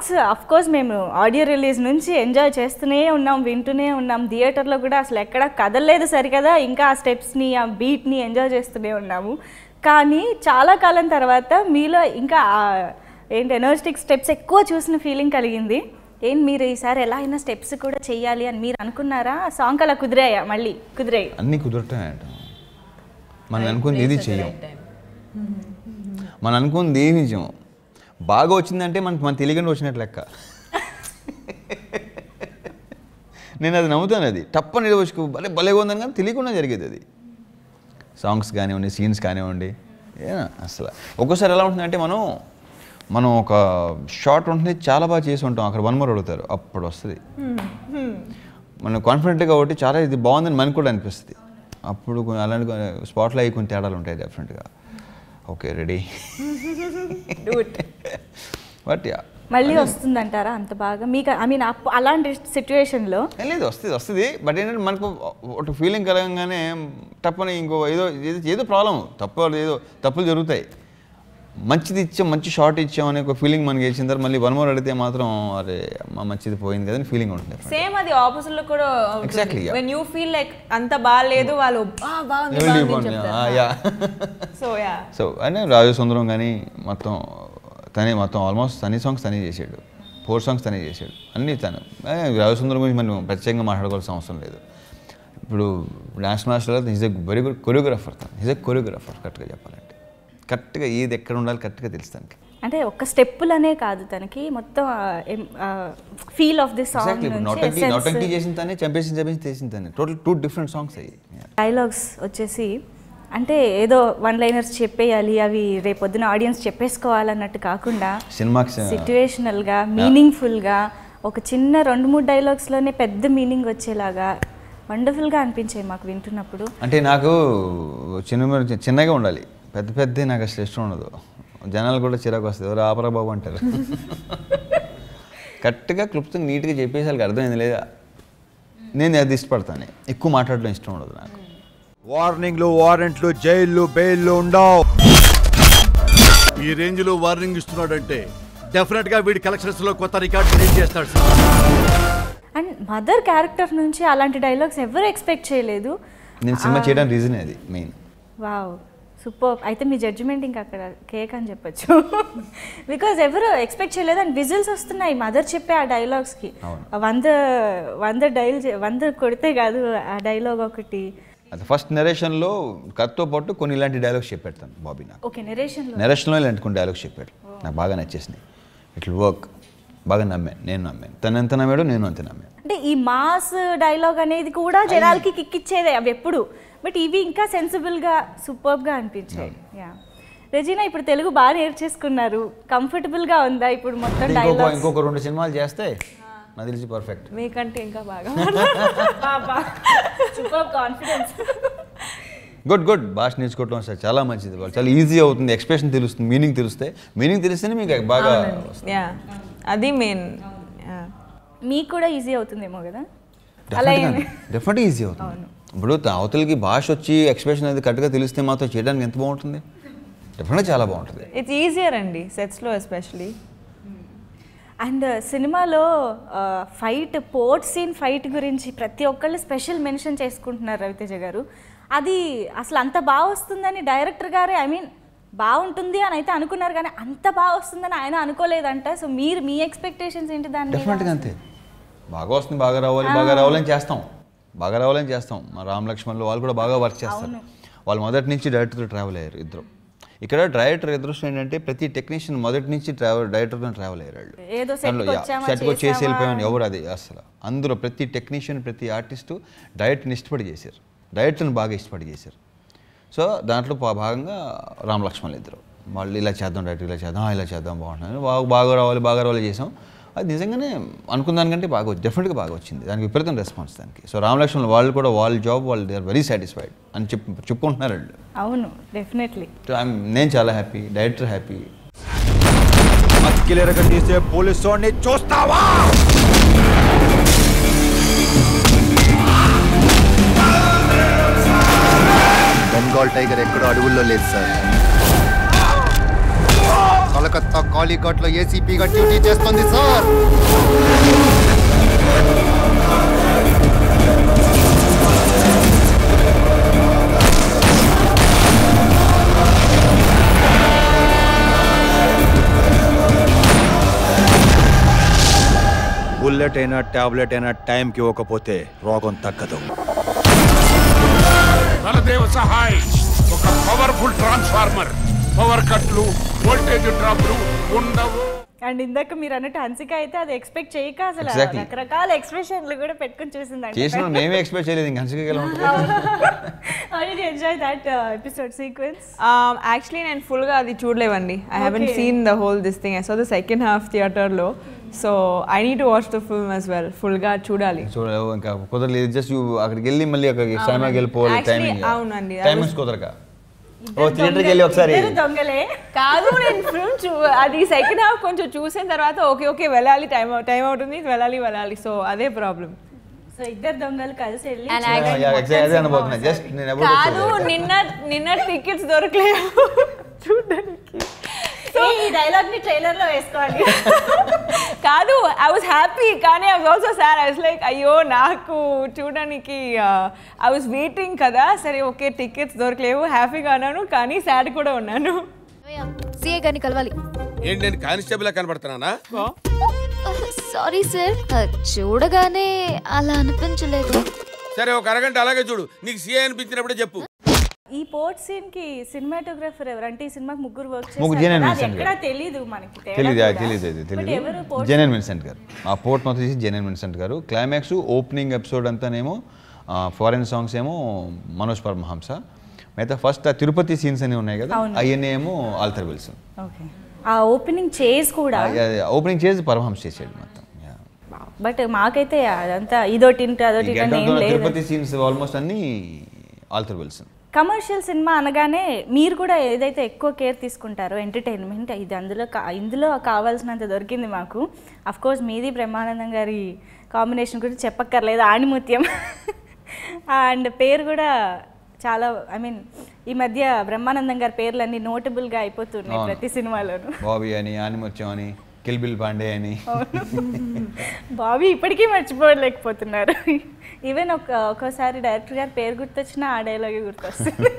Songs of course మేము audio release నుంచి enjoy చేస్తూనే ఉన్నాం, వింటూనే ఉన్నాం. థియేటర్లో కూడా అసలు ఎక్కడ కదలలేదు సరికదా, ఇంకా ఆ స్టెప్స్ని ఆ బీట్ని ఎంజాయ్ చేస్తూనే ఉన్నాము. కానీ చాలా కాలం తర్వాత మీలో ఇంకా ఏంటి ఎనర్జెటిక్ స్టెప్స్ ఎక్కువ చూసిన ఫీలింగ్ కలిగింది. మీరు ఈసారి ఎలా అయినా స్టెప్స్ కూడా చెయ్యాలి అని మీరు అనుకున్నారా? సాంగ్ అలా కుదిరాయా? మళ్ళీ కుదిరాయి? అన్నీ కుదురుతాయంట. మనం అనుకుంది ఏది చెయ్యం, మనం అనుకుంది ఏమి చెయ్యం. బాగా వచ్చిందంటే మన తెలియకుండా వచ్చినట్టు లెక్క. నేను అది నమ్ముతాను. అది తప్పని వచ్చి భలేగా ఉందని కానీ తెలియకుండా జరిగేది అది. సాంగ్స్ కానివ్వండి, సీన్స్ కానివ్వండి, అసలు ఒక్కోసారి ఎలా ఉంటుందంటే మనం ఒక షార్ట్ ఉంటుంది, చాలా బాగా చేసి ఉంటాం, అక్కడ 1 more అడుగుతారు, అప్పుడు వస్తుంది. మనం కాన్ఫిడెంట్గా ఒకటి చాలా ఇది బాగుందని మనకు కూడా అనిపిస్తుంది. అప్పుడు అలాంటి స్పాట్లో అయ్యి కొన్ని తేడాలు ఉంటాయి డెఫినెట్గా. ఓకే రెడీ బట్ యా మళ్ళీ వస్తుందంటారా అంత బాగా మీకు? ఐ మీన్ అలాంటి సిచ్యువేషన్లో లేదు, వస్తుంది. బట్ ఏంటంటే మనకు ఒక ఫీలింగ్ కలగంగానే తప్పని ఇంకో ఏదో ప్రాబ్లం తప్పులు జరుగుతాయి. మంచిది ఇచ్చాం, మంచి షార్ట్ ఇచ్చాం అనే ఒక ఫీలింగ్ మనకి వేసిన తర్వాత మళ్ళీ 1 more అడిగితే మాత్రం అరే మంచిది పోయింది కదా అని ఫీలింగ్ ఉంటుంది. సేమ్ అది ఆపోజిట్ లో కూడా exactly when you feel like అంత బాగాలేదు వాళ్ళు బాగుంది సో అంటే రాజసుందరం కానీ మొత్తం ఆల్మోస్ట్ తని సాంగ్స్ తనే చేసాడు, 4 songs తనే చేసాడు, అన్నీ తను. రాజసుందరం గురించి మనం ప్రత్యేకంగా మాట్లాడుకోవాల్సిన అవసరం లేదు. ఇప్పుడు dance master is a very good choreographer. Is a choreographer కరెక్ట్గా చెప్పాలంటే. కరెక్ట్గా ఏది ఎక్కడ ఉండాలి కరెక్ట్గా తెలుస్తానికి. అంటే ఒక్క స్టెప్పులనే కాదు, తనకి మొత్తం ఫీల్ ఆఫ్ ది సాంగ్. నోటంకి చేసిన తనే, చంపేసి చేసిన తనే. టోటల్ 2 different songs అయ్యి. డైలాగ్స్ వచ్చేసి అంటే ఏదో 1-liners చెప్పేయాలి, అవి రేపొద్దున ఆడియన్స్ చెప్పేసుకోవాలన్నట్టు కాకుండా సినిమాకి సిచ్యువేషనల్గా మీనింగ్ఫుల్గా ఒక చిన్న 2-3 డైలాగ్స్లోనే పెద్ద మీనింగ్ వచ్చేలాగా వండర్ఫుల్గా అనిపించాయి మాకు వింటున్నప్పుడు. అంటే నాకు చిన్నగా ఉండాలి, పెద్ద నాకు అసలు ఇష్టం ఉండదు. జనాలు కూడా చిరాకు వస్తుంది, ఎవరు ఆపరా బాబు అంటారు. కరెక్ట్గా క్లుప్తంగా నీట్గా చెప్పేసి వాళ్ళకి అర్థమైంది లేదా, నేను అది ఇష్టపడతాను. ఎక్కువ మాట్లాడడం ఇష్టం ఉండదు నాకు. వార్నింగ్లు, వారెంట్లు, జైళ్ళు, బెయిల్లు ఉండవు. ఈ రేంజ్లో వార్నింగ్ ఇస్తున్నాడంటే డెఫినెట్గా వీడి కలెక్షన్స్లో కొత్త రికార్డ్ క్రియేట్ చేస్తాడు. అండ్ మదర్ క్యారెక్టర్ నుంచి అలాంటి డైలాగ్స్ ఎవరు ఎక్స్పెక్ట్ చేయలేదు. నేను సినిమా చేయడానికి రీజన్ అది మెయిన్. Wow, super. అయితే మీ జడ్జిమెంట్ ఇంకా అక్కడ కేక్ అని చెప్పచ్చు. బికాజ్ ఎవరు ఎక్స్పెక్ట్ చేయలేదు. అండ్ విజిల్స్ వస్తున్నాయి మదర్ చెప్పే ఆ డైలాగ్స్కి. 100 కొడితే కాదు ఆ డైలాగ్ ఒకటి. అది ఫస్ట్ నెరేషన్లో కథతో పాటు కొన్ని ఇలాంటి డైలాగ్స్ చెప్పాడు బాబీ నాకు. ఓకే, నెరేషన్లో ఇలాంటి కొన్ని డైలాగ్స్ చెప్పాడు, నాకు బాగా నచ్చేసినాయి. It will work. బాగా నేను నమ్మాను, తను ఎంత నమ్మాడో నేను అంత నమ్మాను. అంటే ఈ మాస్ డైలాగ్ అనేది కూడా జనాలకి కిక్ ఇచ్చేదే అవి ఎప్పుడు. బట్ ఇవి ఇంకా సెన్సిబుల్గా సూపర్గా అనిపించాయి. రెజీనా ఇప్పుడు తెలుగు బాగా నేర్చేసుకున్నారు, కంఫర్టబుల్గా ఉందా ఇప్పుడు మొత్తం డైలాగ్స్? ఇంకొక 2 సినిమాలు చేస్తే నాకు తెలిసి పర్ఫెక్ట్. మీకంటే ఇంకా బాగా సూపర్ కాన్ఫిడెన్స్. గుడ్. భాష నేర్చుకోవటం సార్ చాలా మంచిది, చాలా ఈజీ అవుతుంది. ఎక్స్ప్రెషన్ తెలుస్తుంది, మీనింగ్ తెలిస్తేనే మీకు బాగా అది మెయిన్. మీకు కూడా ఈజీ అవుతుందేమో కదా? డెఫినెట్గా ఈజీ అవుతుంది. ఇప్పుడు అవతలకి భాష వచ్చి ఎక్స్ప్రెషన్ అది కరెక్ట్గా తెలిస్తే మాత్రం చేయడానికి ఎంత బాగుంటుంది. డెఫినెట్గా చాలా బాగుంటుంది. ఇట్స్ ఈజియర్ అండి సెట్స్లో ఎస్పెషలీ. అండ్ సినిమాలో పోర్ట్ సీన్ ఫైట్ గురించి ప్రతి ఒక్కళ్ళు స్పెషల్ మెన్షన్ చేసుకుంటున్నారు రవితేజ గారు. అది అసలు అంత బాగా వస్తుందని డైరెక్టర్ గారే బాగుంటుంది అని అయితే అనుకున్నారు, కానీ అంత బాగా వస్తుందని ఆయన అనుకోలేదంట. సో మీ ఎక్స్పెక్టేషన్స్ ఏంటి దాన్ని? డెఫినెట్గా అంతే, బాగా వస్తుంది, బాగా రావాలని చేస్తాం. మా రామ్ లక్ష్మణ్లో వాళ్ళు కూడా బాగా వర్క్ చేస్తారు. వాళ్ళు మొదటి నుంచి డైరెక్టర్తో ట్రావెల్ అయ్యారు ఇద్దరు. ఇక్కడ డైరెక్టర్ అదృష్టం ఏంటంటే ప్రతి టెక్నీషియన్ మొదటి నుంచి డైరెక్టర్తో ట్రావెల్ అయ్యారు. సెట్కి వచ్చేసి వెళ్ళిపోయామని ఎవరు అది అసలు. అందులో ప్రతి టెక్నీషియన్, ప్రతి ఆర్టిస్టు డైరెక్టర్ని ఇష్టపడి చేశారు, డైరెక్టర్ని బాగా ఇష్టపడి చేశారు. సో దాంట్లో భాగంగా రామ్ లక్ష్మణ్ ఇద్దరు వాళ్ళు ఇలా చేద్దాం, డైరెక్టర్ ఇలా చేద్దాం బాగుంటుంది, బాగా రావాలి చేసాం. అది నిజంగానే అనుకున్న దానికంటే డెఫినెట్గా బాగా వచ్చింది. దానికి విపరీతం రెస్పాన్స్ దానికి. సో రామ్ లక్ష్మణ్ వాళ్ళు కూడా వాళ్ళ job they are very satisfied అని చెప్పుకుంటున్నారు వాళ్ళు. అవును, డెఫినెట్లీ. నేను చాలా హ్యాపీ, డైరెక్టర్ హ్యాపీ. తీసే పోలీసు వాడిని చూస్తావా? బెంగాల్ టైగర్ ఎక్కడో అడవుల్లో లేదు సార్, కలకత్తా కాళీఘాట్లో ఏసీపీగా డ్యూటీ చేస్తుంది సార్. బుల్లెట్ అయినా టాబ్లెట్ అయినా టైంకి ఇవ్వకపోతే రోగం తగ్గదు. బలదేవ సహాయ్ ఒక పవర్ఫుల్ ట్రాన్స్ఫార్మర్. పవర్ కట్లు, వోల్టేజ్ డ్రాప్లు ఉండవు. అండ్ ఇందాక మీరు అన్నట్టు హన్సిక అయితే అది ఎక్స్పెక్ట్ చేయక అసలు రకరకాల ఎక్స్ప్రెషన్లు కూడా పెట్టుకుని చూసిందండి. చేసిన మేమే ఎక్స్పెక్ట్ చేయలేదు ఇంకా హన్సిక ఎలా ఉంటుంది. How did you enjoy that episode sequence? Actually నేను ఫుల్గా అది చూడలేవండి. I haven't seen the whole this thing. I saw the second half థియేటర్లో. So I need to watch the film as well. ఫుల్గా చూడాలి. ఇంకా కుదరలేదు. జస్ట్ అక్కడికి వెళ్ళి మళ్ళీ అక్కడికి సినిమాకి వెళ్ళిపోవాలి. టైమింగ్ అవునండి, టైమింగ్స్ కుదరక థియేటర్కి వెళ్ళి ఒకసారి దొంగలే కాదు. నేను ఫిల్మ్ అది సెకండ్ హాఫ్ కొంచెం చూసిన తర్వాత ఓకే వెళ్ళాలి, టైం అవుతుంది, వెళ్ళాలి. సో అదే ప్రాబ్లం. సో ఇద్దరు దొంగలు కలిసి వెళ్ళి జస్ట్ నేను కాదు, నిన్న టికెట్స్ దొరకలేవు చూడడానికి. ఈ డైలాగ్ ని ట్రైలర్ లో వేసుకోవాలి. కాదు, ఐ వాజ్ హ్యాపీ కానీ I was also sad. I was like అయ్యో నాకు చూడడానికి ఐ వాజ్ వెయిటింగ్ కదా. సరే ఓకే టికెట్స్ దొరకలేవు, హ్యాపీగా ఉన్నాను కానీ సాడ్ కూడా ఉన్నాను. సిఐ గారిని కలవాలి. ఏంటి నేను కానిస్టేబుల్ కనబడుతున్నానా? సారీ సార్, చూడగానే అలా అనిపించలేదు. సరే ఒక అరగంట అలాగే చూడు, నీకు సీఏ అనిపించినప్పుడే చెప్పు. ఈ పోర్ట్ సీన్ కి సినిమాటోగ్రఫర్ ఎవరంటే ఈ సినిమాకి ముగ్గురు వర్క్ చేశారు. తెలీదు మనకి. తెలియదు జెనన్ విన్సెంట్ గారు. ఆ పోర్ట్ మొత్తం చేసి జెనన్ విన్సెంట్ గారు. క్లైమాక్స్ ఓపెనింగ్ ఎపిసోడ్ అంతానేమో ఫారెన్ సాంగ్స్ ఏమో మనోజ్ పరమహంస. మిగతా ఫస్ట్ ఆ తిరుపతి సీన్స్ అని ఉన్నాయి కదా, అవన్నీ ఏమో ఆల్థర్ విల్సన్. ఆ ఓపెనింగ్ చేజ్ కూడా ఓపెనింగ్ చేసి పరమహంస చేసాడు మొత్తం. బట్ మాకైతే అదంతా ఇదోటి అదొకటి తిరుపతి సీన్స్ ఆల్మోస్ట్ అన్ని ఆల్థర్ విల్సన్. కమర్షియల్ సినిమా అనగానే మీరు కూడా ఏదైతే ఎక్కువ కేర్ తీసుకుంటారో ఎంటర్టైన్మెంట్, ఇది ఇందులో కావాల్సినంత దొరికింది మాకు. అఫ్కోర్స్ మీది బ్రహ్మానందం గారి కాంబినేషన్ గురించి చెప్పక్కర్లేదు, ఆణిముత్యం. అండ్ పేరు కూడా చాలా, ఐ మీన్ ఈ మధ్య బ్రహ్మానందం గారి పేర్లన్నీ నోటబుల్గా అయిపోతున్నాయి ప్రతి సినిమాలోను. బాబీ అని, ఆణిముత్యం అని, కిల్బిల్ పాండే అని. బాబీ ఇప్పటికీ మర్చిపోలేకపోతున్నారు. ఈవెన్ ఒక్కోసారి డైరెక్టర్ గారి పేరు గుర్తొచ్చినా ఆ డైలాగే గుర్తొస్తుంది.